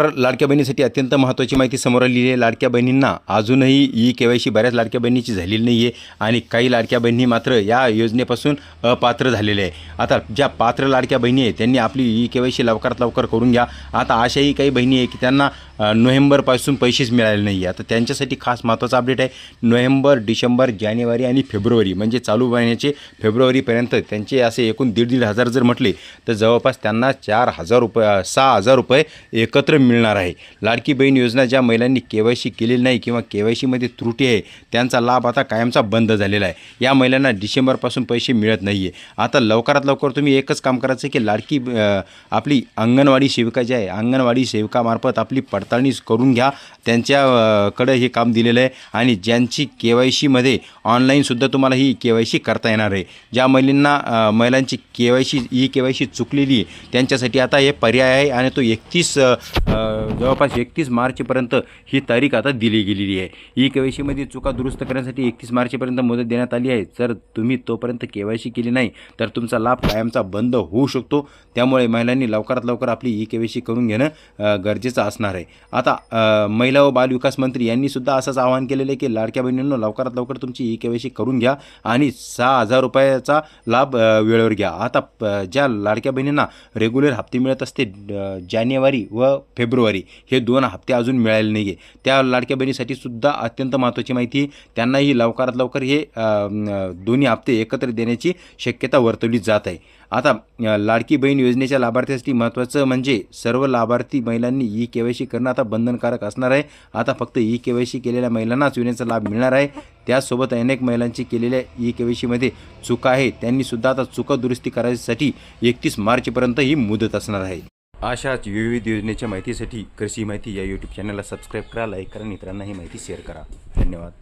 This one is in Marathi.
तर लाडक्या बहिणीसाठी अत्यंत महत्त्वाची माहिती समोर आलेली आहे। लाडक्या बहिणींना अजूनही केवायसी बऱ्याच लाडक्या बहिणीची झालेली नाही आहे आणि काही लाडक्या बहिणी मात्र या योजनेपासून अपात्र झालेले आहे। आता ज्या पात्र लाडक्या बहिणी आहेत त्यांनी आपली केवायसी लवकरात लवकर करून घ्या। आता अशाही काही बहिणी आहे की त्यांना नोव्हेंबरपासून पैसेच मिळाले नाही आहे। आता त्यांच्यासाठी खास महत्त्वाचा अपडेट आहे। नोव्हेंबर, डिसेंबर, जानेवारी आणि फेब्रुवारी म्हणजे चालू महिन्याचे फेब्रुवारीपर्यंत त्यांचे असे एकूण 1,500 जर म्हटले तर जवळपास त्यांना 4,000 रुपये 6,000 रुपये एकत्र मिळणार आहे। लाडकी बहीण योजना ज्या महिलांनी केवायसी केलेली नाही किंवा केवायसीमध्ये त्रुटी आहे त्यांचा लाभ आता कायमचा बंद झालेला आहे। या महिलांना डिसेंबरपासून पैसे मिळत नाही आहे। आता लवकरात लवकर तुम्ही एकच काम करायचं की लाडकी आपली अंगणवाडी सेविका जी आहे अंगणवाडी सेविकामार्फत आपली पडताळणी करून घ्या। त्यांच्याकडे हे काम दिलेलं आहे आणि ज्यांची केवायसीमध्ये ऑनलाईनसुद्धा तुम्हाला ही केवायसी करता येणार आहे। ज्या महिलांची केवायसी चुकलेली आहे त्यांच्यासाठी आता हे पर्याय आहे आणि तो जवळपास 31 मार्चपर्यंत ही तारीख आता दिली गेलेली आहे। केवायसीमध्ये चुका दुरुस्त करण्यासाठी 31 मार्चपर्यंत मुदत देण्यात आली आहे। जर तुम्ही तोपर्यंत केवायसी केली नाही तर तुमचा लाभ कायमचा बंद होऊ शकतो। त्यामुळे महिलांनी लवकरात लवकर आपली केवायसी करून घेणं गरजेचं असणार आहे। आता महिला व बाल विकास मंत्री यांनी सुद्धा असंच आवाहन केलेलं आहे की लाडक्या बहिणींनो लवकरात लवकर तुमची केवायसी करून घ्या आणि 6,000 रुपयाचा लाभ वेळेवर घ्या। आता ज्या लाडक्या बहिणींना रेग्युलर हप्ते मिळत असते जानेवारी व फेब्रुवारी हे 2 हप्ते अजून मिळाले नाही आहे त्या लाडक्या बहिणीसाठी सुद्धा अत्यंत महत्त्वाची माहिती त्यांनाही लवकरात लवकर हे दोन्ही हप्ते एकत्र देण्याची शक्यता वर्तवली जात आहे। आता लाडकी बहीण योजनेच्या लाभार्थ्यांसाठी महत्त्वाचं म्हणजे सर्व लाभार्थी महिलांनी केवायसी करणं आता बंधनकारक असणार आहे। आता फक्त केवायसी केलेल्या महिलांनाच योजनेचा लाभ मिळणार आहे। त्याचसोबत अनेक महिलांची केलेल्या केवायसीमध्ये चुका आहे त्यांनीसुद्धा आता चुका दुरुस्ती करायसाठी 31 मार्चपर्यंत ही मुदत असणार आहे। अशाच विविध योजनेच्या माहितीसाठी कृषी माहिती या यूट्यूब चॅनलला सबस्क्राईब करा, लाईक करा, मित्रांना ही माहिती शेअर करा। धन्यवाद।